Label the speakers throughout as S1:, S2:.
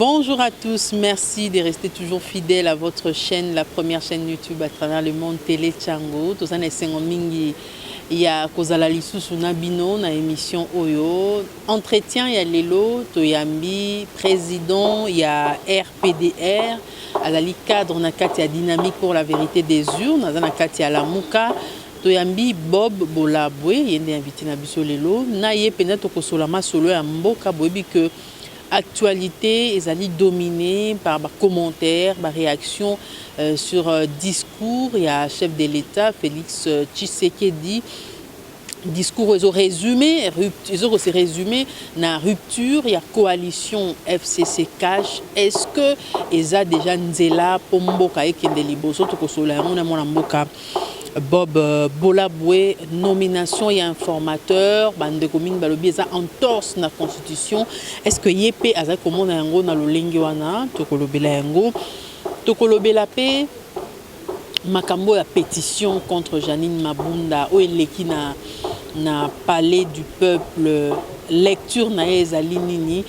S1: Bonjour à tous, merci de rester toujours fidèles à votre chaîne, la première chaîne YouTube à travers le monde, Télé Tchango. Tous les mingi, il y a Kozala Lisusu Nabino, na émission Oyo. Entretien, il y a Lelo, Toyambi, président, il y a RPDR, à la cadre, on a Katia Dynamique pour la vérité des urnes, on a Katia Lamuka. Toyambi Bob Bolabwe, il y a invité Nabiso Lelo. Naye Peneto Kosolama Solo et Mboka Bobi que actualité est dominée par des commentaires, des réactions sur discours. Il y a chef de l'État, Félix Tshisekedi. Discours ils ont résumé la rupture, il y a coalition FCC Cash. Est-ce que ils ont déjà nzela pour mboka ekendeli boso to kosola on a mon mboka Bob Bolabwe nomination et informateur bande commune balobi eza entorse na constitution. Est-ce que yep aza komona yango na lolenge wana to kolobela yango to kolobela pe makambo ya pétition contre Janine Mabunda o eleki na palais du peuple lecture na ezali nini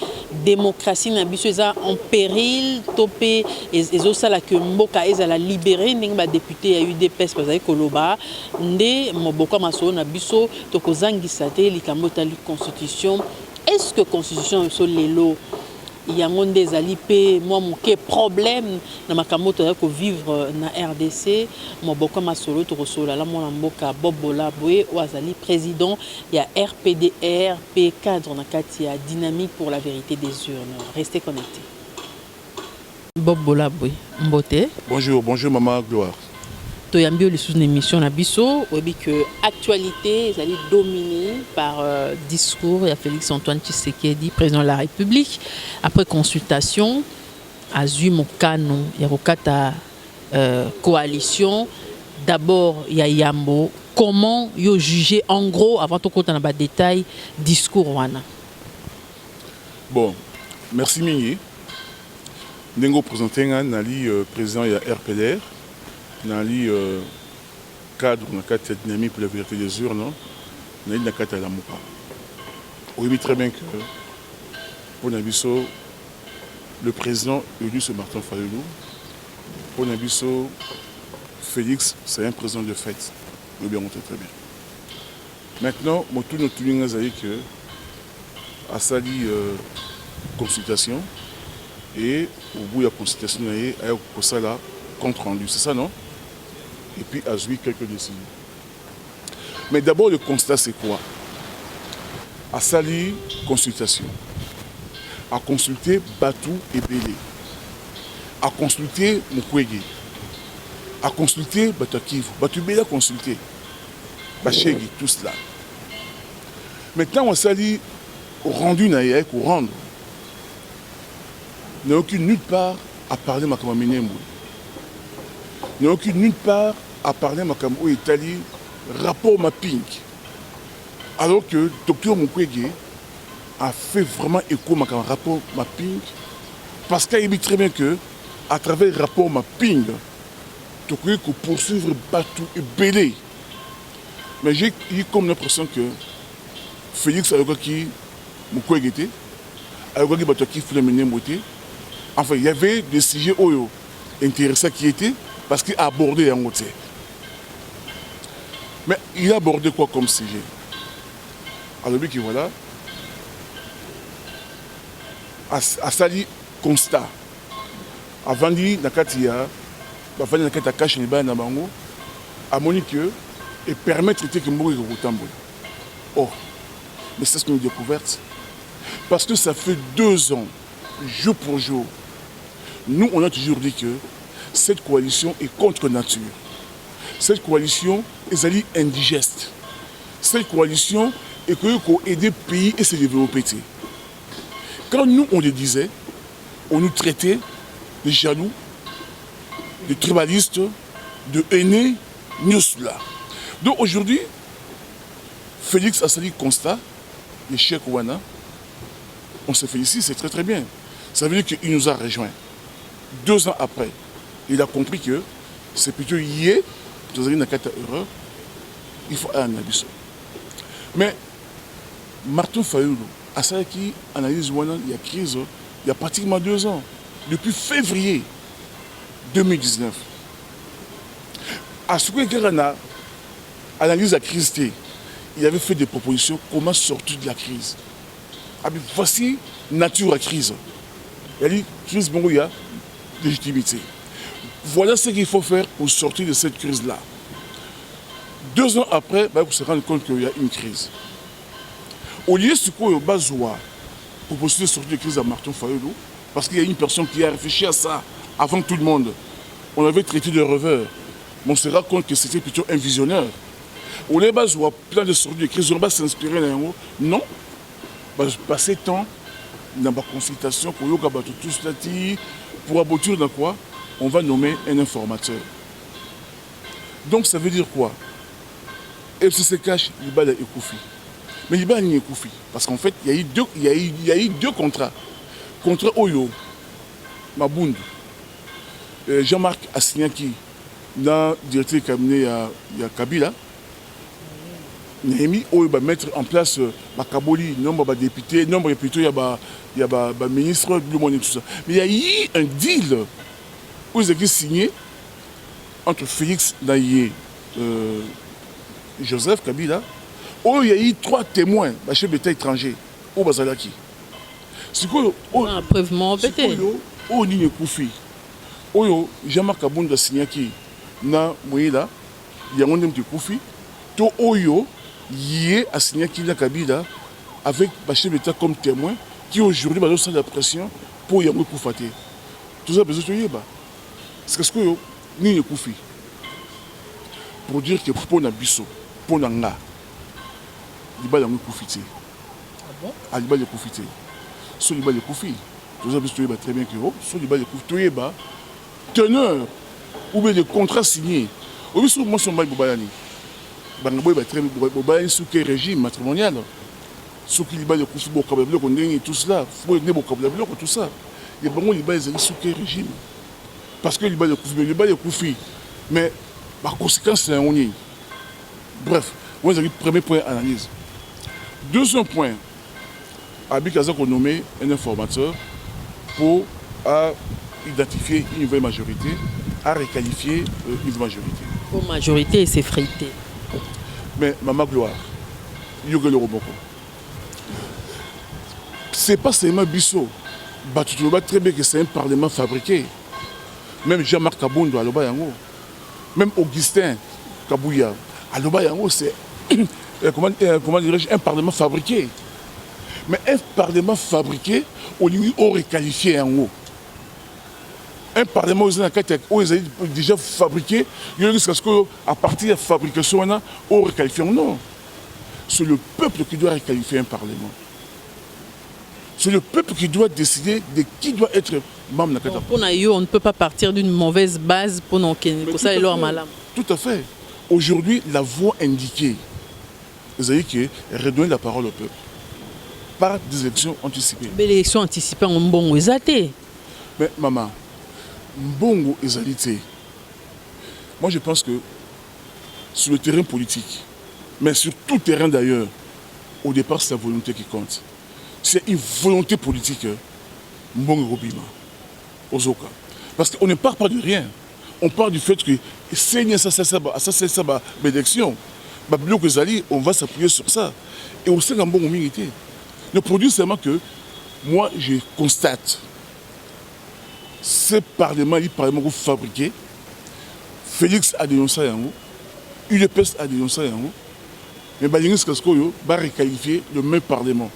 S1: démocratie na biso eza en péril topé ezosala que mboka ezala libéré ndenge ba député ya UDPS bazali koloba nde moboka masolo na biso tokozangisa te likambo tali constitution. Est-ce que constitution so lelo yango nde ezali pe moi moke problème na makambo to ko vivre na RDC moboka masolo to kosola la mona mboka Bob Bolabwe ou azali président ya RPDR P cadre na katia dynamique pour la vérité des urnes. Restez connectés. Bob Bolabwe mbote.
S2: Bonjour maman Gloire.
S1: Toyambio les sous émission na biso obi que actualité est allée dominée par discours. Il y a Félix Antoine Tshisekedi, président de la République, après consultation à Zuimokano, il y a Rokata coalition. D'abord il y a Yambo. Comment yo juger en gros avant tout compte dans les détails discours wana.
S2: Bon, merci Mingi. Nengo présenté nali président il y a RPDR. Dans le cadre de la dynamique pour la vérité des urnes, on a une carte à la Mouka. On voit très bien que pour Nabiso, le président élu c'est Martin Fayoulou. Pour Nabiso, Félix, c'est un président de fête. On bien montré très bien. Maintenant, tout notre ligne est que à sali consultation et au bout de la consultation, il y a ça là compte rendu. C'est ça, non? Et puis à jouer quelques décisions. Mais d'abord, le constat, c'est quoi? À sali consultation, à consulter Batou et Bélé, à consulter Mukwege, à consulter Batakivu, Batou Bélé à consulter, Bachegi, tout cela. Maintenant, on sali rendu naïek ou rendre. Il n'y a aucune nulle part à parler de Makamaminembo. Il n'y a aucune nulle part à parler de Makambo Italie, rapport mapping. Alors que Dr Mukwege a fait vraiment écho à rapport mapping, parce qu'il dit très bien que, à travers le rapport mapping, Mukwege peut poursuivre Batou et Bélé. Mais j'ai eu comme l'impression que Félix Ayogaki Mukwege était, Ayogaki Bataki Foulemenembo était. Enfin, il y avait des sujets intéressants qui étaient, parce qu'il a abordé un autre. Mais il a abordé quoi comme sujet? Alors, lui qui voilà, à sali constat, avant dit, Nakatia, avant Nakata cache les bains Nabango, à Monique, et permettre que Mboui Routamboui. Oh, mais c'est ce qu'on a découverte. Parce que ça fait 2 ans, jour pour jour, nous, on a toujours dit que cette coalition est contre nature. Cette coalition est indigeste. Cette coalition est pour aider le pays et se développer. Quand nous, on le disait, on nous traitait de jaloux, de tribalistes, de haineux, nous cela. Donc aujourd'hui, Félix a sali constat, le chef Ouana, on se félicite, c'est très très bien. Ça veut dire qu'il nous a rejoints. 2 ans après, il a compris que c'est plutôt hier, dans une erreur, il faut un abysse. Mais Martin Fayoulou, à ça qui analyse il y a crise il y a pratiquement 2 ans, depuis février 2019. À ce que Garana analyse la crise, il avait fait des propositions comment sortir de la crise. Ah, mais voici nature à crise. Il a dit crise, bon, il y a légitimité. Voilà ce qu'il faut faire pour sortir de cette crise-là. 2 ans après, vous se rendre compte qu'il y a une crise. Au lieu de ce qu'on a pour possible de sortir de la crise à Martin Fayulu, parce qu'il y a une personne qui a réfléchi à ça avant tout le monde. On avait traité de rêveur, mais on se rend compte que c'était plutôt un visionnaire. Au lieu de plein de sorties de crise, on va s'inspirer d'un mot. Non, passer temps dans ma consultation pour aboutir dans quoi on va nommer un informateur. Donc ça veut dire quoi? FCC cache Libala et Koufi. Mais Libala n'est Koufi. Parce qu'en fait, il y a eu deux contrats. Contrat Oyo, Mabound, Jean-Marc Assignaki, dans le directeur cabinet, il y a Kabila. Néhémie, Oyo va mettre en place Makaboli, nombre de députés, nombre de députés, il y a ministre, tout le monde et tout ça. Mais il y a eu un deal où ils ont signé entre Félix Naïe, Joseph Kabila, où il y a eu 3 témoins, chef d'État étranger, au Bazalaki. C'est quoi?
S1: Preuve peut-être.
S2: Où il y a Koufi, où Jean-Marc Abound a signé qui, na Moïla, il y a un homme de Koufi, tout Oyo, il a signé qui na Kabila, avec le chef d'État comme témoin, qui aujourd'hui va donner la pression pour y avoir Koufate. Tout ça, besoin de ça. C'est parce que nous y Koufi. Pour dire que pour na biso, pour na nga, il va y avoir Koufite.
S1: Ah bon?
S2: Ah, il va y avoir Koufite. Sur il va y avoir Koufi. Tout ça, besoin de très bien que sur il va y avoir Koufite. Teneur ou bien des contrats signés. Au bout de moi, son bail Bobayani. Bangaboy va très bien sous quel régime matrimonial. Sous qui il va y avoir Koufi, Bokabablo, tout cela. Il faut y avoir tout ça. Et bon, il va y avoir sous quel régime. Parce que il va y avoir Koufi. Mais par conséquent, c'est un on. Bref, vous avez le premier point d'analyse. Deuxième point, Abikaza a nommé un informateur pour identifier une nouvelle majorité, à requalifier une majorité.
S1: Pour majorité, c'est frité.
S2: Mais Maman Gloire, il y a le robot. Ce n'est pas seulement Bissot. Tu vois très bien que c'est un parlement fabriqué. Même Jean-Marc Kabondo à Lobayango. Même Augustin Kabouya à Lobayango, c'est comment dirais-je, un parlement fabriqué. Mais un parlement fabriqué, on lui aurait qualifié en haut. Un parlement où ils ont déjà fabriqué, à partir de la fabrication, on aurait qualifié. Non. C'est le peuple qui doit requalifier un parlement. C'est le peuple qui doit décider de qui doit être membre de la Catamouche.
S1: Pour nous, on ne peut pas partir d'une mauvaise base pour nous. Ça est leur malam.
S2: Tout à fait. Aujourd'hui, la voie indiquée, vous avez que redonner la parole au peuple par des élections anticipées.
S1: Mais les élections anticipées, on bon exaté.
S2: Mais maman, bongo exalité. Moi, je pense que sur le terrain politique, mais sur tout terrain d'ailleurs, au départ, c'est la volonté qui compte. C'est une volonté politique, Mbongo Robima, Ozoka. Parce qu'on ne part pas de rien. On part du fait que c'est l'élection. On va s'appuyer sur ça. Et on sait qu'en bon milité. Le produit, c'est seulement que moi, je constate ce parlement, il parlement fabriqué. Félix a dénoncé un mot. UDPS a dénoncé un mot. Mais Balingis Kaskoyo va requalifier le même parlement.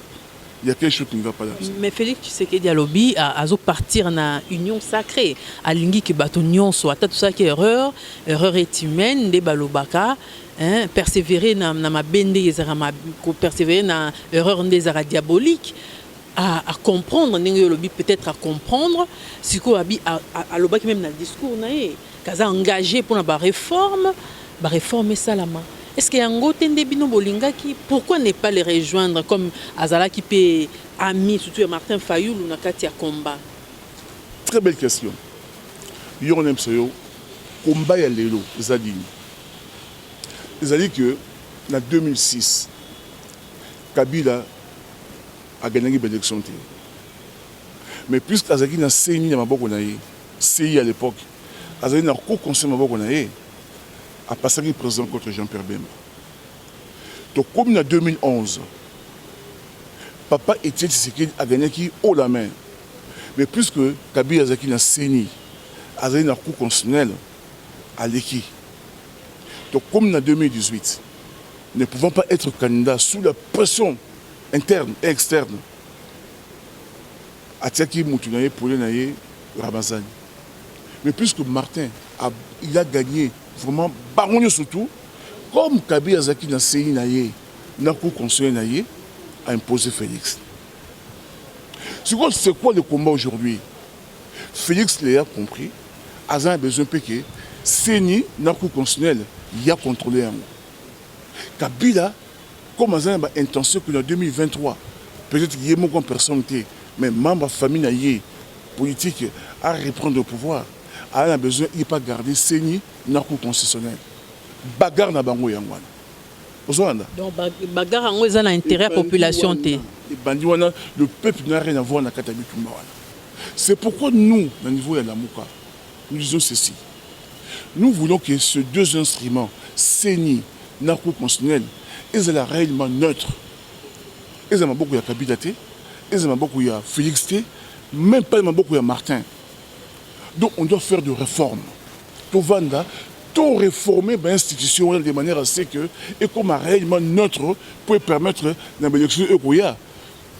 S2: Il y a quelque chose qui ne va pas là.
S1: Mais Félix, tu sais que Dialobi a partir dans union sacrée. À l'ingui qui bat union soit tout ça qui est erreur est humaine, des balobaka, persévérer dans ma bende, persévérer dans l'erreur des arts diaboliques, à comprendre, peut-être à comprendre, ce qu'on a l'obaki même dans le discours, qu'à engagé pour la réforme, ça la main. Est-ce qu'il y a un gros tendebino bolinga qui pourquoi ne pas les rejoindre comme Azala qui peut ami surtout Martin Fayulu na kati ya combat?
S2: Très belle question. Yo aime ça yo combat ya lelo zadini. Ils ont dit que en 2006 Kabila a gagné l'élection. Mais puisque Azaki n'a CENI dans ma CI à l'époque, Azaki n'a pas conseil à passer le président contre Jean-Pierre Bemba. Donc comme en 2011, Papa Etienne Tshisekedi a gagné qui haut la main. Mais puisque Kabila Azaki n'a CENI, Azaki n'a pas constitutionnel à l'équipe. Donc comme en 2018, ne pouvant pas être candidat sous la pression interne et externe, Atiaki Moutunaye pour les Ramazani. Mais puisque Martin il a gagné vraiment baronne surtout, comme Kabila Azaki n'a CENI naye, n'a pas conseillé naye, a imposé Félix. C'est quoi le combat aujourd'hui? Félix l'a compris, Azan a besoin de que CENI n'a pas constitutionnel, il a contrôlé un mot. Kabila, comme Azan a intention que en 2023, peut-être qu'il y a une personne, mais membre de la famille politique à reprendre le pouvoir, a besoin de ne pas garder CENI n'a pas constitutionnel. Bagarre na bango yangwana.
S1: Donc bagarre en a intérêt à la population.
S2: Le peuple n'a rien à voir dans Katabi Tumbawana. C'est pourquoi nous, au niveau de la Mouka, nous disons ceci. Nous voulons que ces deux instruments, CENI, narco-constitutionnel, ils soient réellement neutres. Ils ont beaucoup de Kabilaté, ils ont beaucoup de Félix T, même pas beaucoup de Martin. Donc on doit faire des réformes. Tout vanda, tout réformer l'institution de manière à ce que, et comme réellement neutre, pour permettre l'élection de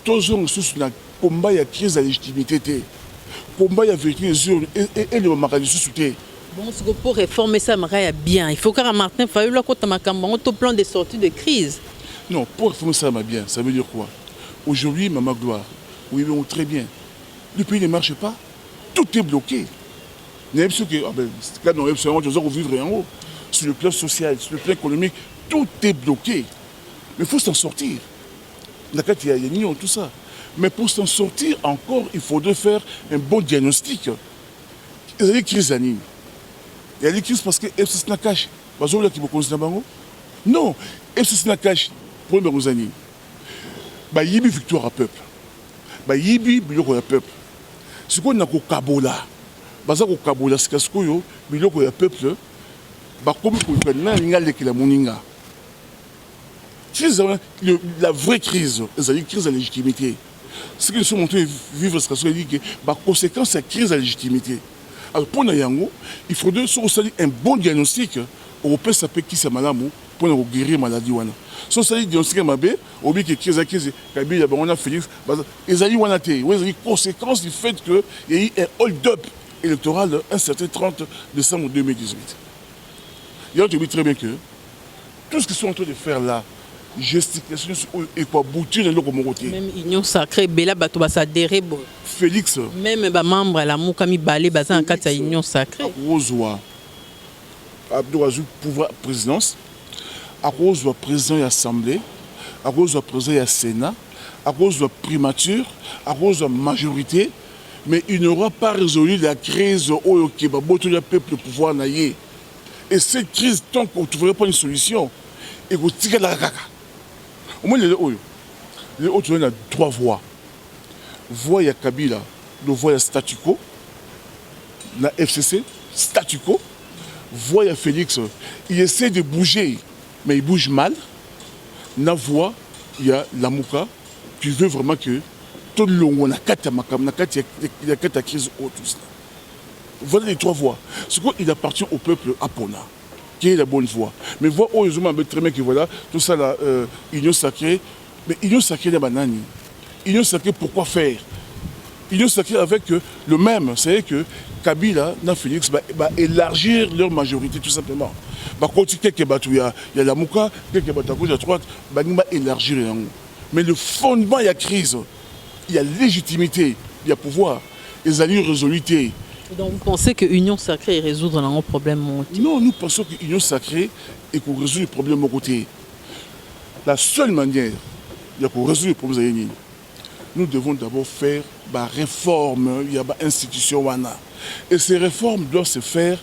S2: tous les ressources dans le combat, il y a crise de légitimité. Le combat, il y a vérité et le marquage de société.
S1: Bon, pour réformer ça, il bien. Il faut que Martin Fayou, là, quand on a un plan de sortie de crise.
S2: Non, pour réformer ça, bien. Ça veut dire quoi? Aujourd'hui, Maman Gloire, oui, mais très bien. Le pays ne marche pas. Tout est bloqué. Sur le plan social, sur le plan économique, tout est bloqué. Mais il faut s'en sortir. Il y a tout ça. Mais pour s'en sortir encore, il faudrait faire un bon diagnostic. Il y a des crises. Il y a des crises parce que FCC n'a caché. Non, FCC n'a caché. Pour les années. Il y a une victoire à peuple. Il y a une victoire à peuple. Ce qu'on a au Kabola. Baza ko Kabola sikaskoyo biloko ya peuple ba komi ko na ngale ki la moninga. La vraie crise, c'est-à-dire crise de légitimité. Ce qu'ils sont montrés vivre sikaskoyo dit que ba conséquence la crise de légitimité. Alors pour Nayango, il faudrait un bon diagnostic européen s'appelle qui c'est malamu pour nous guérir maladie wana. So ça dit diagnostic mabé, obi que crise Kabila on a Félix, ezali wana té, ezali conséquence du fait que il y a eu un hold-up électoral un certain 30 décembre 2018. Et on te dit très bien que tout ce qu'ils sont en train de faire là, gesticulation et quoi, boutir de l'autre côté.
S1: Même Union Sacrée, Bela Batoba s'adhérer.
S2: Félix.
S1: Même les membres, la Moukami Balé, Bazan en cas de Union Sacrée.
S2: Rosoa, Abdouazou, pouvoir présidence, à cause de président de l'Assemblée, à cause de président de la Sénat, à cause de primature, à cause de majorité. Mais il n'aura pas résolu la crise au Québec, le peuple pouvoir naïe. Et cette crise, tant qu'on ne trouverait pas une solution, et qu'on tire la caca. Au moins, les autres, il y a trois voies. Voie, il y a Kabila, le voie, il y a statu quo, la FCC, statu quo. Voie, il y a Félix, il essaie de bouger, mais il bouge mal. La voie, il y a la Mouka, qui veut vraiment que tout le monde a quatre crises tout ça. Voilà les trois voies. Ce qu'il appartient au peuple Apona, qui est la bonne voie. Mais voie où ils ont très bien que voilà, tout ça là, Union Sacrée. Mais Union Sacrée, la banane. Union Sacrée, pourquoi faire? Union Sacrée avec le même, c'est que Kabila, na Félix, va élargir leur majorité tout simplement. Quand il y a la Mouka, quelques à gauche, à droite, va élargir. Mais le fondement, il y a crise. Il y a légitimité, il y a pouvoir, il y a résoluté.
S1: Donc vous pensez que l'Union Sacrée résoudre nos problèmes?
S2: Non, nous pensons que l'Union Sacrée est pour résoudre les problèmes au côté. La seule manière pour résoudre les problèmes, nous devons d'abord faire des réformes, il y a des institutions. Et ces réformes doivent se faire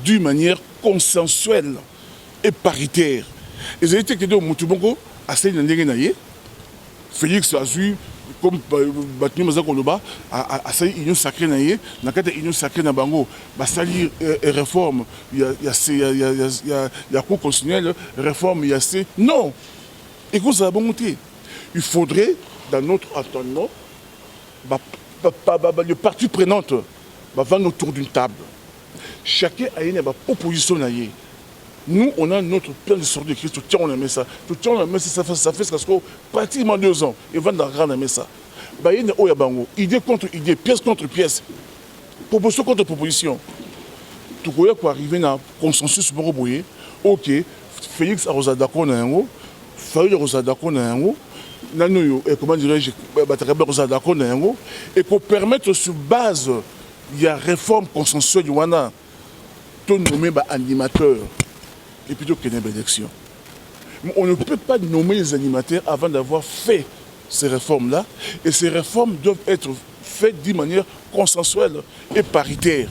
S2: d'une manière consensuelle et paritaire. Et vous avez dit que Moutubongo a essayé de Félix Azui, comme Batni Mazakoloba, a sali union sacrée naïe, n'a qu'à union sacrée na bango, bah sali réforme, il y a cours constitutionnel, réforme, il y a ces. Non! Et qu'on ça a monté. Il faudrait, dans notre entendement, les parties prenantes vont autour d'une table. Chacun a une proposition naïe. Nous, on a notre plan de sortie de crise, tout le temps on aimait ça. Tout le temps on aimait ça, ça fait pratiquement 2 ans. Et Van Dargan aimait ça. Il y a idée contre idée, pièce contre pièce, proposition contre proposition. Tout le monde peut arriver à un consensus pour rebrouiller. Ok, Félix a Rosa d'accord dans un mot, Fayoul a Rosa d'accord dans un mot, comment dirais-je, Rosa d'accord dans un mot, et pour permettre sur base, il y a réforme consensuelle, il y a tout nommé animateur. Et plutôt qu'il y ait une élection. Mais on ne peut pas nommer les animateurs avant d'avoir fait ces réformes-là. Et ces réformes doivent être faites d'une manière consensuelle et paritaire.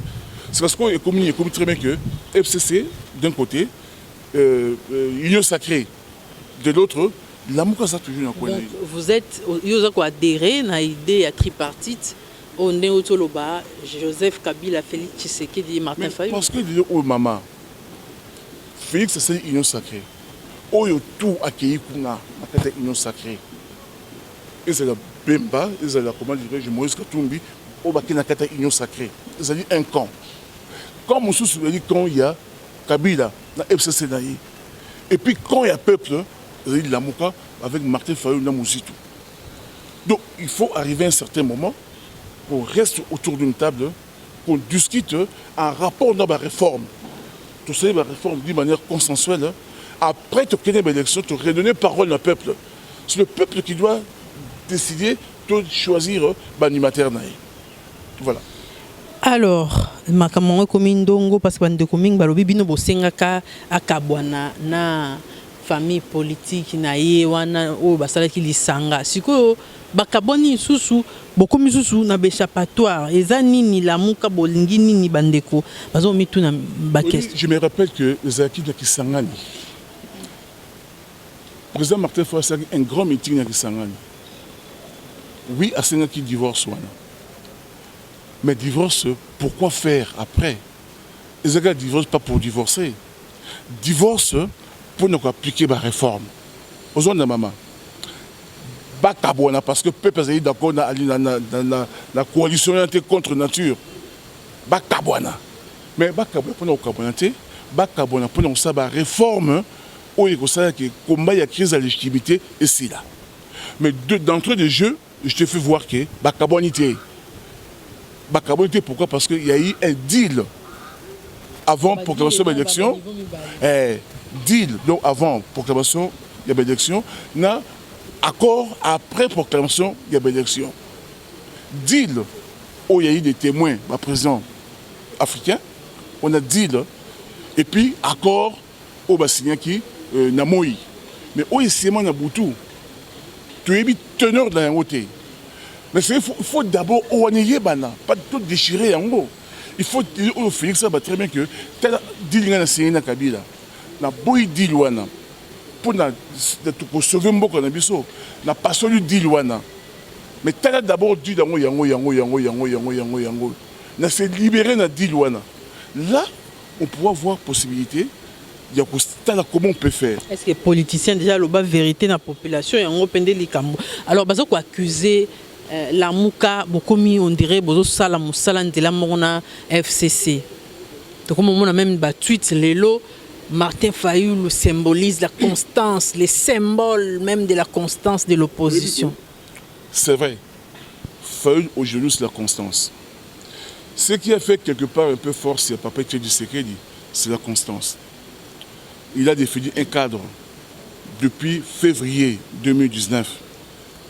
S2: C'est parce qu'on est commis très bien que FCC, d'un côté, Union Sacrée, de l'autre, l'amour ça toujours dans le coin.
S1: Vous êtes adhéré à l'idée à tripartite, au Néotoloba, Joseph Kabila, Félix Tshisekedi et Martin Fayulu.
S2: Parce que oh maman, Félix, c'est une union sacrée. Oyo tout accueilli kuna, c'est une union sacrée. Et c'est la Bemba, et c'est la comment dirais-je, Moïse Katumbi, au Bakina Kata union sacrée. C'est-à-dire un camp. Comme on se souvient quand il y a Kabila, la FCC naïe. Et puis quand il y a peuple, c'est-à-dire la Mouka avec Martin Fayulu, la Mouzitou. Donc il faut arriver à un certain moment qu'on reste autour d'une table, qu'on discute en rapport dans la réforme. Tout ça, la réforme d'une manière consensuelle. Après, tu as une élection, tu redonnes parole au peuple. C'est le peuple qui doit décider de choisir l'animateur. Voilà.
S1: Alors, makamon commune dongo parce que bande commune balobi bino bosengaka akabwana na famille politique na ye wana o basala ki lisanga. Siko bakaboni susu bokomi susu na béchappatoire eza nini la muka bolingi nini bandeko bazo mitu na bakes.
S2: Je me rappelle que les acquis de Kisangani. Le président Martin Fayulu a fait un grand meeting à Kisangani. Oui, à Sénat qui divorce wana. Mais divorce, pourquoi faire après? Les gars divorcent pas pour divorcer. Divorce pour ne pas appliquer la réforme. Aux zones de maman. Bakabona parce que le peuple est d'accord dans la coalition contre nature. Bakabona. Mais Bakabona pour nous Bakabona, Bakabona pour nous ça la réforme où il y a combat la crise de légitimité et c'est là. Mais d'entrée de jeu, je te fais voir que Bakabonité. Bakabonité pourquoi? Parce qu'il y a eu un deal avant proclamation de l'élection. Deal donc avant proclamation de l'élection. Accord après proclamation de l'élection. Deal où il y a eu des témoins, le président africain. On a deal. Et puis accord au Bassignan qui n'a moui. Mais où il s'est mis à Boutou. Tu es teneur de la côté. Mais il faut d'abord ouanier bana, pas tout déchirer en gros. Il faut dire au Félix ça va très bien que tel deal na Sénéna Kabila. Na boy deal wana pour sauver mboko na biso. Na pas celui deal wana. Mais tel d'abord dit yango. Na se libérer na deal wana. Là, on pourra voir possibilité. Comment on peut faire?
S1: Est-ce que les politiciens déjà le bas vérité dans la population et on pendé les cambo. Alors parce qu'on accuser la Mouka bokomi on dirait bozo sala musala de la mona FCC. Donc comme on a même tweet lelo Martin Fayulu symbolise la constance, les symboles même de la constance de l'opposition.
S2: C'est vrai. Fayulu aujourd'hui c'est la constance. Ce qui a fait quelque part un peu fort c'est Papa Tshisekedi, c'est la constance. Il a défini un cadre depuis février 2019.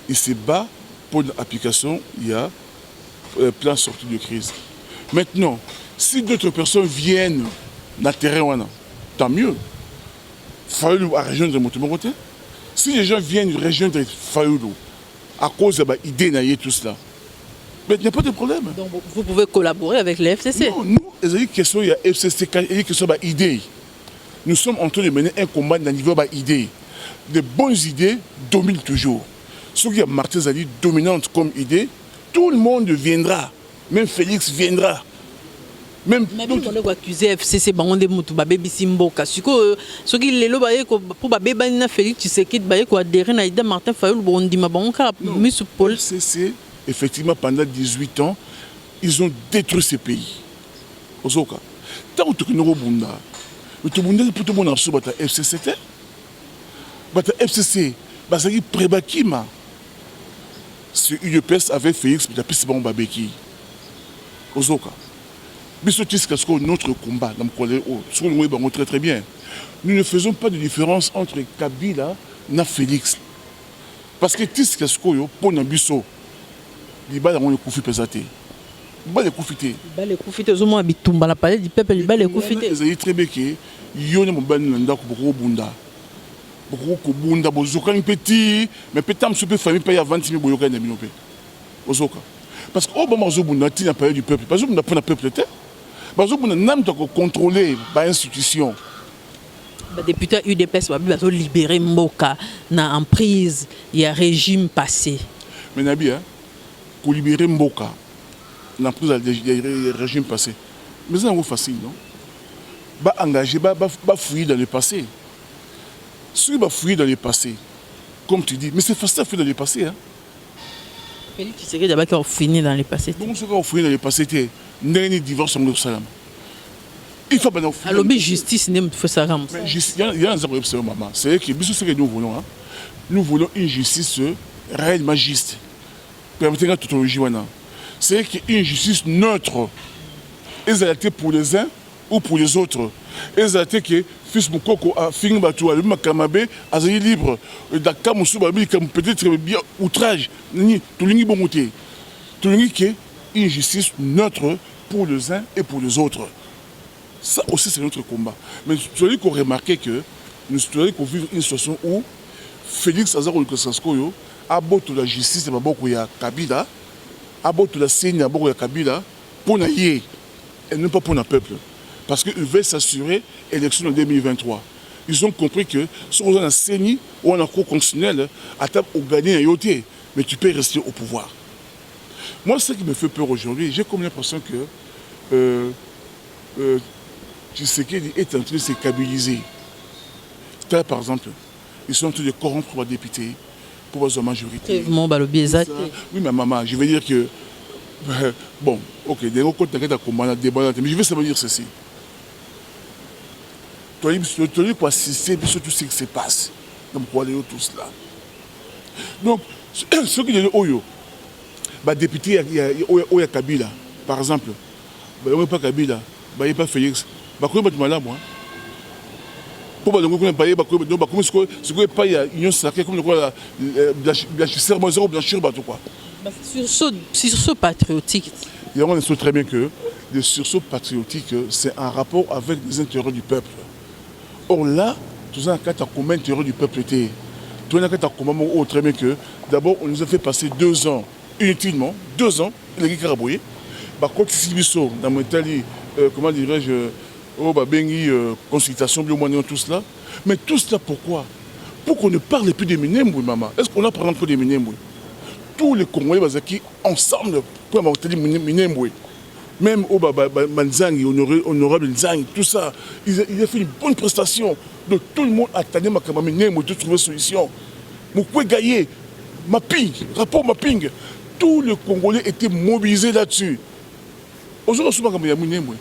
S2: Il se bat pour l'application, il y a un plan sortie de crise. Maintenant, si d'autres personnes viennent dans le terrain, tant mieux. Fayulu à rejoindre Motomorote. Si les gens viennent rejoindre Fayulu à cause de l'idée tout cela, mais il n'y a pas de problème.
S1: Donc vous pouvez collaborer avec les FCC.
S2: Non, nous, il y a question, il y a FCC, il y a question d'idée. Nous sommes en train de mener un combat d'un niveau d'idées. De bonnes idées dominent toujours. Ce qui a Martin Zali dominante comme idée, tout le monde viendra. Même Félix viendra. Même
S1: on a accusé FCC bangonde mutu babebi simboka. Siko ce qui les loba pour babeba na Félix Tshisekedi baye ko adhérer na ida Martin Fayulu bondima bangoka misu Paul.
S2: FCC effectivement pendant 18 ans, ils ont détruit ce pays. Ozoka. Tant que nous bunda. Tout bunda pour tout monde sur bata FCC. Bata FCC, basaki prebakima. Ce UDPS avec Félix Tshisekedi bon babeki. Ozoka. Notre combat, très très bien. Nous ne faisons pas de différence entre Kabila et Félix. Parce que tout ce que nous pour nous, les balles ont le coup fait pesater. Les balles ont fait.
S1: Les coufités, ils ont habitué à la palais du peuple, les balles ont fait.
S2: Ils ont très bien que ils ont beaucoup bunda. Beaucoup bunda, beaucoup petit, mais peut-être que famille paye à 20 000 boyoka et Ozoka. Parce que au moment où on a la palais du peuple, parce qu'on a le peuple de parce qu'on a contrôlé l'institution.
S1: Les députés UDPS ont libéré Mboka dans l'emprise, il y a un régime passé.
S2: Mais Nabi, pour libérer Mboka dans l'emprise, il y a un régime passé. Mais c'est facile, non? Bah engager, bah fouiller dans le passé. Si bah fouiller dans le passé, comme tu dis, mais c'est facile à fouiller dans le passé. Hein?
S1: Félix Tshisekedi d'abord qui a fouillé dans le passé.
S2: Donc ce qu'on a fouillé dans le passé, c'est un divorce en Salam. Il faut bien
S1: à l'objet justice n'est pas ça.
S2: Il y a un problème, maman. C'est que nous voulons. Hein? Nous voulons une justice réellement juste. Permettez-moi toute tautologie. C'est une justice neutre. Ils ont été pour les uns ou pour les autres. Ils ont été que fils Moukoko a fini bateau, a lui Kamabe, a été libre. Dakar Moussoubabi, comme peut-être bien outrage. Tout le monde est bon côté. Tout le monde est une justice neutre pour les uns et pour les autres. Ça aussi, c'est notre combat. Mais tu as remarqué que nous avons vivre une situation où Félix Azaro Lukasaskoyo a botté la justice de Mabokoya Kabila, a botté la scène de Mabokoya Kabila pour la et non pas pour le peuple. Parce qu'ils veulent s'assurer l'élection en 2023. Ils ont compris que si on a un CENI ou un cours constitutionnel, à table au gagner un yoté, mais tu peux rester au pouvoir. Moi, ce qui me fait peur aujourd'hui, j'ai comme l'impression que Tshisekedi est en train de se kabiliser. Là, par exemple, ils sont en train de corrompre les députés pour avoir une majorité. Oui, mais maman, je veux dire que... Bon, ok, des gens qui ont débat, mais je veux savoir dire ceci. Tu as assister à tout ce qui se passe. Donc, pour aller tout cela. Donc, ce qui est Oyo, les députés, il y a Kabila, par exemple. Il n'y a pas Kabila, il n'y a pas Félix. Il y a malade, moi. Pour que vous pas union sacrée comme le blanchisseur, blanchir, quoi.
S1: Sur ce patriotique.
S2: On sait très bien que le sursaut patriotique, c'est un rapport avec les intérêts du peuple. Or là, tout ça, quand combien d'intérêts du peuple était. Tout ça, quand on très bien que d'abord, on nous a fait passer 2 ans, inutilement, 2 ans, il a carabouillé. Par contre, dans mon Italie, comment dirais-je, consultation, tout cela. Mais tout cela, pourquoi? Pour qu'on ne parle plus des Minembwe, maman. Est-ce qu'on a parlé encore des Minembwe? Tous les Congolais qui ensemble pour avoir dit Minembwe. Même au Manzangi, honorable Nzangi, tout ça, il a fait une bonne prestation. Donc tout le monde a attendu ma Minembwe de trouver une solution. Vous pouvez gagner. Mapping, rapport mapping. Tous les Congolais étaient mobilisés là-dessus. Aujourd'hui, il y a Minembwe.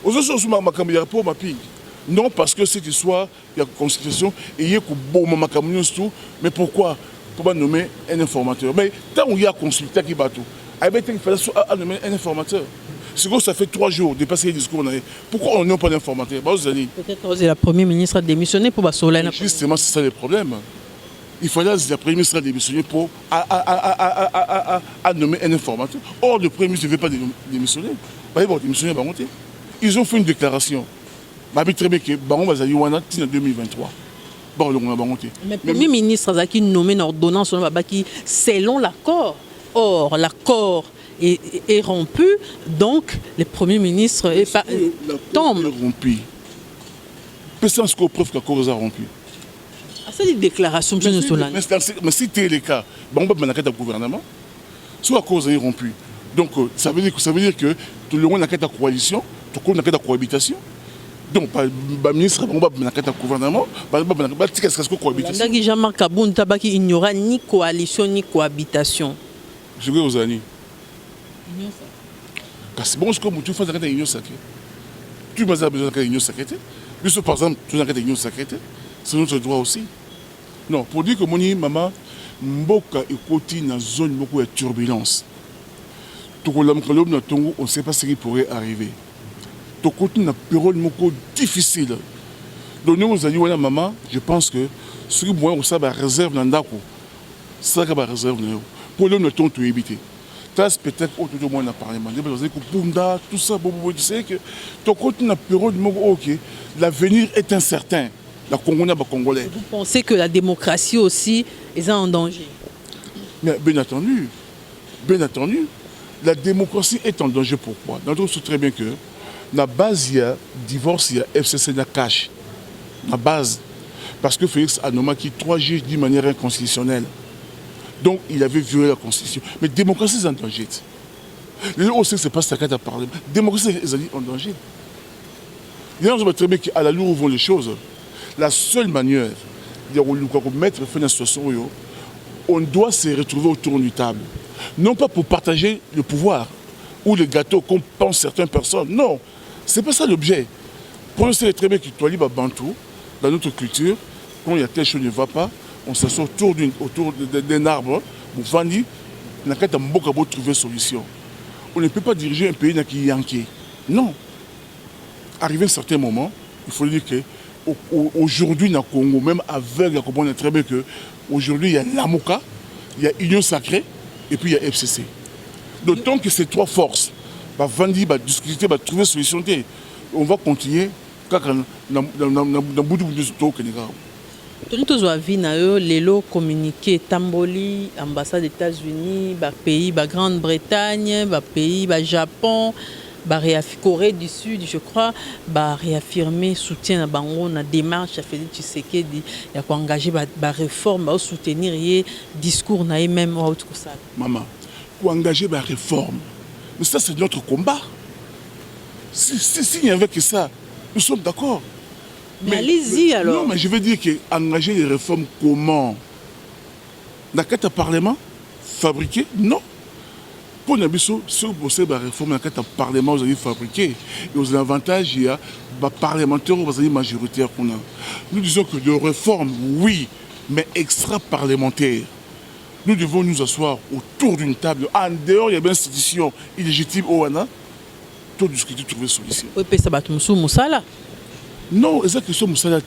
S2: Aujourd'hui, rapport mapping. Non, parce que cette histoire, il y a une constitution et il y a tout. Mais pourquoi? Pour pas nommer un informateur. Mais tant qu'il y a un consultant qui bat tout, il fallait nommer un informateur. C'est que ça fait 3 jours de passer les discours. Pourquoi on n'a pas d'informateur?
S1: Peut-être que la Première ministre a démissionné pour Basola.
S2: Justement, c'est ça le problème. Il fallait que la Première ministre a démissionné pour nommer un informateur. Or, le Premier ministre ne veut pas démissionner. Ils ont fait une déclaration. Je sais très bien que Baron Bazali Wana en 2023.
S1: Mais le Premier ministre a nommé une ordonnance selon l'accord. Or, l'accord est rompu, donc le Premier ministre tombe.
S2: Rompu. Personne ne preuve que l'accord est rompu.
S1: C'est une déclaration de Solane.
S2: Mais si c'est le cas, on va mettre un gouvernement, soit à cause est rompu. Donc ça veut dire que tout le monde a une coalition, tout le monde a une cohabitation. Donc, le ministre, on va mettre un gouvernement, qu'est-ce que cohabitation?
S1: Jean-Marc Kaboun, il n'y aura ni coalition ni cohabitation.
S2: Je vais aux années. C'est bon, comme tu fais une union sacrée. Tu as besoin d'une union sacrée. Juste par exemple, tu as une union sacrée. C'est notre droit aussi. Non, pour dire que mon maman, Mboka est côté dans une zone beaucoup de turbulence. On ne sait pas ce qui pourrait arriver. Tout côté dans une période beaucoup difficile. Donc nous allons maman, je pense que ce qui moi ça va réserve dans Ndako. Ça va réserve pour le temps tout éviter. Peut-être autour de moi dans le Parlement. Tout ça, tu sais que ton côté dans une période ok, l'avenir est incertain. La Congolais.
S1: Vous pensez que la démocratie aussi est en danger?
S2: Mais bien entendu, la démocratie est en danger. Pourquoi? Nous savons très bien que la base, il y a divorce, il y a FCC, il y a cash. La base. Parce que Félix Anoma qui 3 juges d'une manière inconstitutionnelle. Donc il avait violé la Constitution. Mais la démocratie est en danger. Les gens aussi, ce n'est pas ça qu'à parler. La démocratie est en danger. Les gens savent très bien qu'à la lourde où vont les choses. La seule manière de mettre fin à la situation, on doit se retrouver autour d'une table. Non pas pour partager le pouvoir ou le gâteau comme pensent certaines personnes. Non, ce n'est pas ça l'objet. Pour nous, c'est très bien que tu as Bantou, dans notre culture, quand il y a quelque chose qui ne va pas, on s'assoit autour d'un arbre, pour vendre, on a trouver une solution. On ne peut pas diriger un pays qui est yanké. Non. Arrivé à un certain moment, il faut dire que aujourd'hui, dans le Congo, même avec la comprendre très bien qu'aujourd'hui, il y a l'AMOCA, il y a Union Sacrée et puis il y a FCC. D'autant que ces 3 forces, vendre, discuter, trouver une solution, on va continuer dans le bout du Sénégal.
S1: Nous avons vu les communiqués Tamboli, ambassade des États-Unis, pays, Grande-Bretagne, pays, Japon. Corée du Sud, je crois, réaffirmer soutien à Bango, la démarche à Félix Tshisekedi, il y a engagé la réforme, soutenir le discours, même autre que ça.
S2: Maman, pour engager la réforme, mais ça c'est notre combat. S'il n'y avait que ça, nous sommes d'accord.
S1: Mais allez-y alors.
S2: Non, mais je veux dire qu'engager les réformes comment? Dans quel Parlement? Fabriqué? Non. Pour nous, si vous posez la réforme dans le Parlement, vous allez fabriquer. Et aux avantages, il y a des parlementaires, vous avez majoritaire qu'on a. Nous disons que de réformes, oui, mais extra-parlementaires. Nous devons nous asseoir autour d'une table. En dehors, il y a une institution illégitime au Wana. Tout discuter, trouver une solution.
S1: Oui, mais ça va tout Moussala.
S2: Non, c'est ça question Moussala.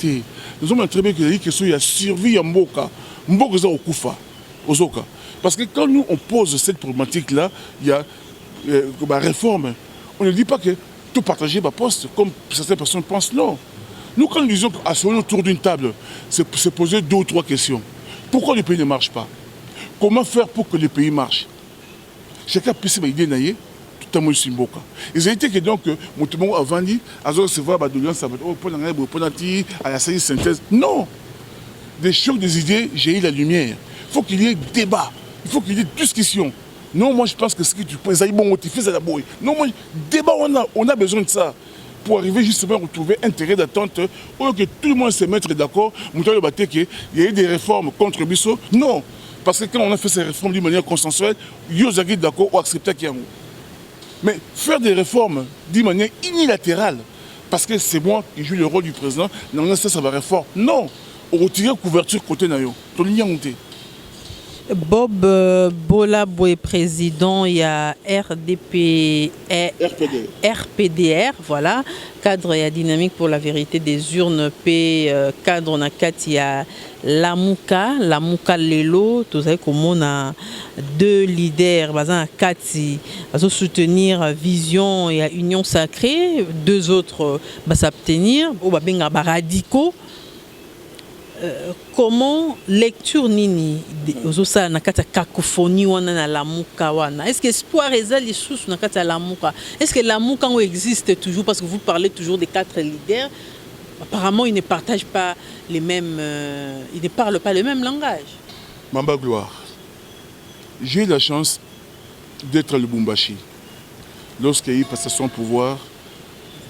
S2: Nous avons très bien que la question, il y a survie à Mboka. Mboka, c'est au Koufa, aux Oka. Parce que quand nous on pose cette problématique-là, il y a la réforme. On ne dit pas que tout partager ma poste, comme certaines personnes pensent, non. Nous, quand nous disons qu'asseoir autour d'une table, c'est poser 2 ou 3 questions. Pourquoi le pays ne marche pas? Comment faire pour que le pays marche? Chacun peut se dire naïe, tout à moi je Mboka. Ils ont été que donc, mon avant dit, à se voir, à la synthèse. Non! Des chocs des idées, j'ai eu la lumière. Il faut qu'il y ait débat. Il faut qu'il y ait discussion. Non, moi je pense que ce que tu peux, ça y est bon, tu fais ça d'abord. Non, moi, débat, on a besoin de ça. Pour arriver justement à retrouver intérêt d'attente, ou que tout le monde se mette d'accord, il y a eu des réformes contre Bissot. Non, parce que quand on a fait ces réformes d'une manière consensuelle, il y a eu d'accord ou accepté qu'il y a. Mais faire des réformes d'une manière unilatérale, parce que c'est moi qui joue le rôle du président, non, ça va réforme. Non, on retire la couverture côté Nayo.
S1: Bob Bolaboué, président, il y a RPDR, voilà, cadre et dynamique pour la vérité des urnes, cadre na il y a Lamuka Lelo, tout ça comme on a 2 leaders, Kati, soutenir Vision et Union Sacrée, 2 autres s'abstenir, ou radicaux. Comment lecture nini ozosa na kata cacophonie wana na lamuka wana? Est-ce que espoir ezali sous na kata lamuka? Est-ce que lamuka existe toujours parce que vous parlez toujours des 4 leaders? Apparemment, ils ne partagent pas les mêmes... ils ne parlent pas le même langage.
S2: Mamba Gloire, j'ai eu la chance d'être à Lubumbashi lorsqu'il y a eu passation de pouvoir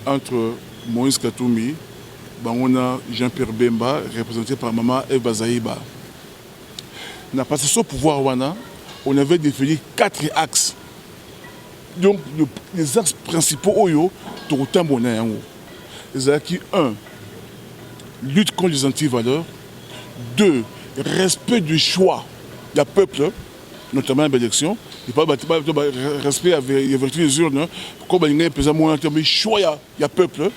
S2: entre Moïse Katumbi, Bangona Jean-Pierre Bemba, représenté par Maman Eva Zaïba. Dans la passation de pouvoir, on avait défini 4 axes. Donc, les axes principaux, tout le temps, les acquis 1, lutte contre les antivaleurs. 2, respect du choix du peuple, notamment à l'élection. Il n'y a pas respect à la vertu des urnes, comme il y a un choix du peuple.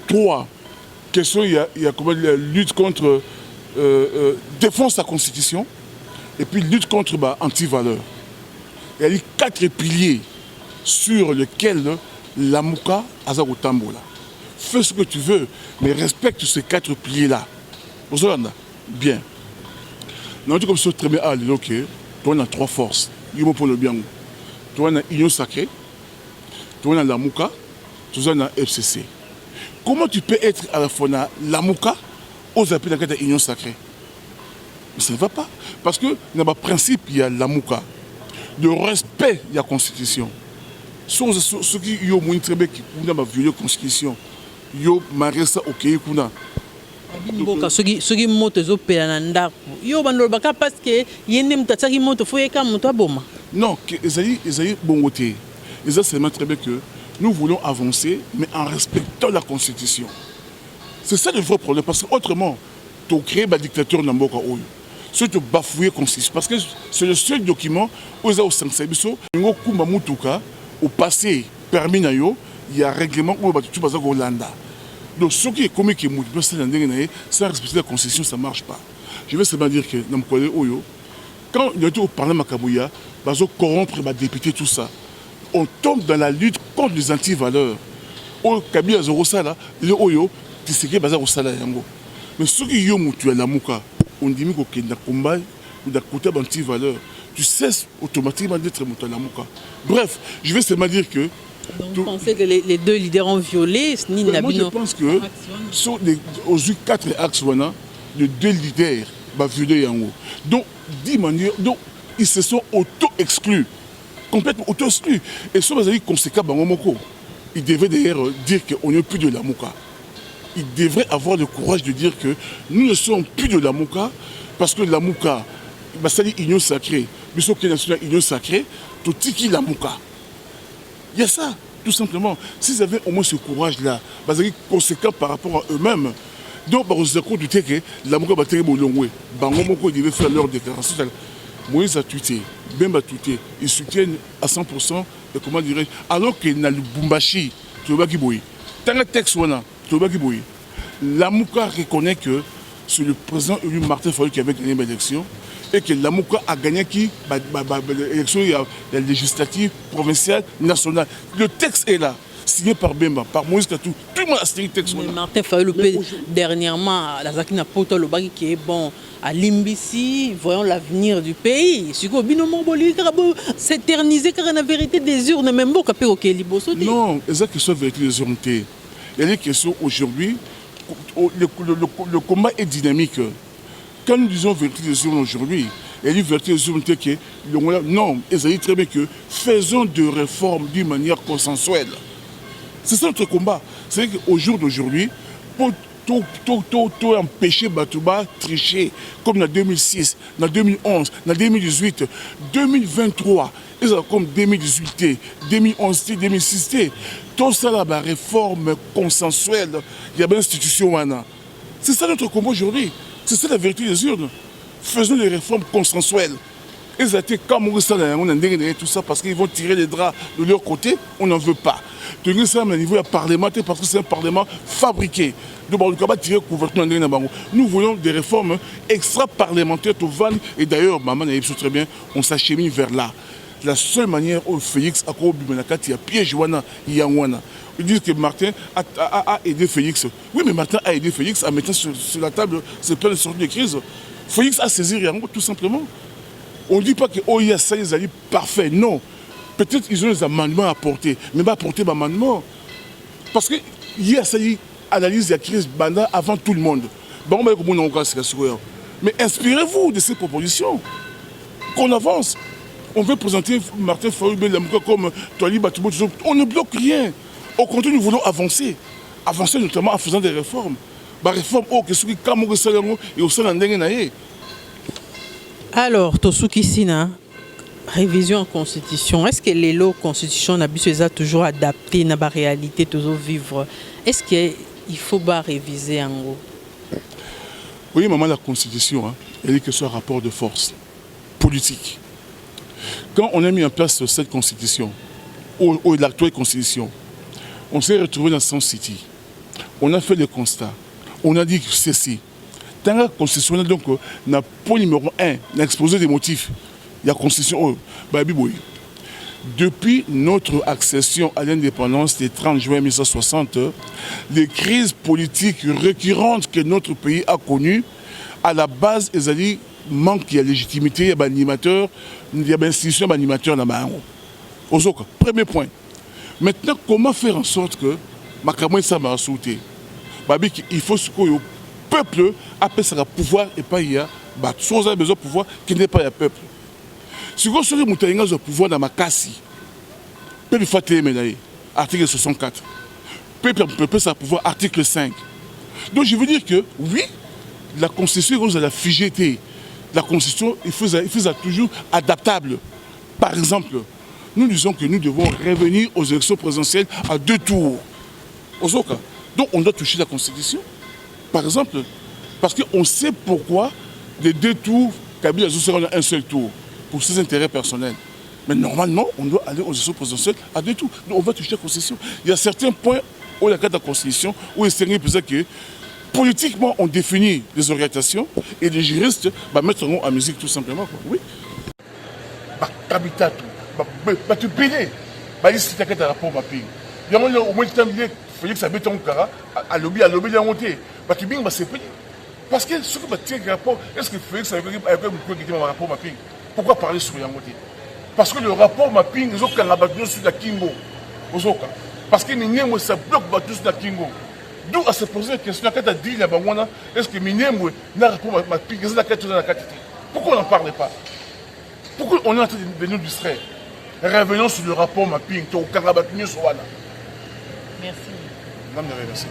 S2: 3, question, il y a la lutte contre, défense de la Constitution, et puis lutte contre anti-valeurs. Il y a 4 piliers sur lesquels Lamuka a Tambola. Fais ce que tu veux, mais respecte ces 4 piliers-là. Bien. Nous comme ça, très bien, ok, toi, on a 3 forces. Il faut pour le bien. Toi, on a Union Sacrée, toi, on a Lamuka, toi, on a FCC. Comment tu peux être à la fois dans Lamuka, aux appels de l'Union Sacrée? Ça ne va pas. Parce que dans le principe, il y a Lamuka. De respect de la Constitution. Ceux qui ont violé la Constitution, ils ont marié ça au Kéi.
S1: Soki moto ezopela na ndako yo bandolobaka parce que yende mutataki moto foyeka moto aboma.
S2: Non, ezali bongoté. Et c'est très bien que nous voulons avancer, mais en respectant la Constitution. C'est ça le vrai problème, parce qu'autrement, tu as créé un dictateur dans Mboka Oyo. C'est de bafouer la Constitution, parce que c'est le seul document où il y a au Sansabiso, au passé, permis, il y a un règlement où tu vas au Hollanda. Donc, ce qui est commis, sans respecter la Constitution, ça ne marche pas. Je vais seulement dire que dans le Oyo, quand il y a au Parlement Makabouya, ils vont corrompre les députés, tout ça. On tombe dans la lutte contre les anti-valeurs. Au Kabila Zorosala, le Oyo, tu sais que Bazar Osala Yango. Mais ceux qui ont tué la Mouka, on dit qu'il y a un combat, il y a un côté anti-valeurs. Tu cesses automatiquement d'être la Mouka. Bref, je vais seulement dire que.
S1: Donc, vous pensez que les 2 leaders ont violé
S2: moi, je pense que sur aux 4 axes, les 2 leaders ont violé Yango. Donc, 10 manières, donc, ils se sont auto-exclus. Complètement auto-exclus. Et ce qui est conséquent, ils devraient d'ailleurs dire qu'on n'est plus de la Mouka. Ils devraient avoir le courage de dire que nous ne sommes plus de la Mouka parce que la Mouka, c'est l'union sacrée. Mais ce qui est national, l'union sacrée, tout qui la Mouka. Il y a ça, tout simplement. S'ils avaient au moins ce courage-là, c'est conséquent par rapport à eux-mêmes. Donc, ils ont douté que la Mouka va être très longue. Ils devaient faire leur déclaration. Moïse a tweeté, Bemba a tweeté, ils soutiennent à 100%, comment dirais-je, alors qu'il y a le Bumbashi, tu vois qui bouille. Dans le texte, tu vois qui bouille. La Mouka reconnaît que c'est le président élu Martin Fayulu qui avait gagné l'élection et que la Mouka a gagné l'élection, il y a législative, provinciale, nationale. Le texte est là. Signé par Bemba, par Moïse Katou. Tout le monde a signé le texte.
S1: Mais Martin Fayulu, dernièrement, la Zakina Poto Lobaki qui est bon à Limbisi, voyons l'avenir du pays. Si vous s'éterniser car la vérité des urnes, même beaucoup à OK Liboso.
S2: Non, c'est que soit vérité des urnes. Il y a des questions aujourd'hui. Le combat est dynamique. Quand nous disons vérité des urnes aujourd'hui, il y a une vérité des urnes qui non, ils ont dit très bien que faisons des réformes d'une manière consensuelle. C'est ça notre combat. C'est qu'au jour d'aujourd'hui, pour tout empêcher Batouba tricher, comme en 2006, en 2011, en 2018, 2023, ils ont comme 2018, 2011, 2006, tout ça là, la réforme consensuelle, il y a une institution. C'est ça notre combat aujourd'hui. C'est ça la vérité des urnes. Faisons des réformes consensuelles. Ils ont été comme on a tout ça parce qu'ils vont tirer les draps de leur côté, on n'en veut pas. Donc ça, au niveau parlementaire, parce que c'est un parlement fabriqué. Donc on ne peut pas tirer couverture. Nous voulons des réformes extra-parlementaires. Et d'ailleurs, maman a dit très bien, on s'achemine vers là. La seule manière où Félix a il y a piège, il y a Wana. Ils disent que Martin a aidé Félix. Oui, mais Martin a aidé Félix à mettre sur la table ces plein de sortes de crises. Félix a saisi Yango, tout simplement. On ne dit pas que OIA, ça, ils allaient parfait. Non. Peut-être qu'ils ont des amendements à apporter, mais pas apporter des amendements. Parce que hier, ça y est, analyse la crise banda avant tout le monde. Bon, mais inspirez-vous de ces propositions. Qu'on avance. On veut présenter Martin Fayoulou comme Toali Batoubo. On ne bloque rien. Au contraire, nous voulons avancer. Avancer notamment en faisant des réformes. Des réformes, et au sein de
S1: alors, Tosuki Sina, révision en constitution. Est-ce que les lois constitution sont toujours adaptées à la réalité, toujours vivre? Est-ce qu'il faut réviser en gros?
S2: Oui, maman, la constitution, elle dit que ce soit un rapport de force politique. Quand on a mis en place cette constitution, ou l'actuelle constitution, on s'est retrouvé dans Sun City. On a fait le constat. On a dit que ceci. Dans la constitution, donc, le point numéro 1, l'exposé des motifs, il y a la constitution. Depuis notre accession à l'indépendance le 30 juin 1960, les crises politiques récurrentes que notre pays a connues, à la base, elles allaient manque de légitimité, il y a des animateurs, il y a des institutions animateurs dans le monde. Premier point. Maintenant, comment faire en sorte que Makamoué ça m'a sauté? Il faut que le peuple appelle ça le pouvoir et pas il y a besoin de pouvoir qui n'est pas le peuple. Si vous avez le pouvoir dans ma casse, peut le article 64. Peut ça pouvoir article 5. Donc je veux dire que oui, la constitution vous a la figété. La constitution, il faut toujours adaptable. Par exemple, nous disons que nous devons revenir aux élections présidentielles à 2 tours. Donc on doit toucher la constitution. Par exemple, parce qu'on sait pourquoi les 2 tours, Kabila sera un seul tour, pour ses intérêts personnels. Mais normalement, on doit aller aux élections présidentielles à 2 tours. Donc on va toucher la constitution. Il y a certains points où il y a la constitution, où il serait peut-être que politiquement, on définit les orientations et les juristes mettent en musique tout simplement. Quoi. Oui. Habitat, tu payes. Ici, tu as un rapport à payer. Il y a au moins il faut que ça mette en cara, à lobby, il y a monté. Tu payes, c'est payé. Parce que ce que tu as un rapport, est-ce qu'il faut que ça ait un rapport à payer? Pourquoi parler sur la montée? Parce que le rapport mapping, ils ont qu'un rabattu sur la Kingo. Parce que les gens ça bloque battu sur la Kingo. D'où à se poser la question, quand tu as dit là-bas, est-ce que Minemwe n'a rapport à mapping, pourquoi on n'en parle pas? Pourquoi on est en train de nous distraire? Revenons sur le rapport mapping, tu as au Karabatunier sur Wana.
S1: Merci.
S2: Merci.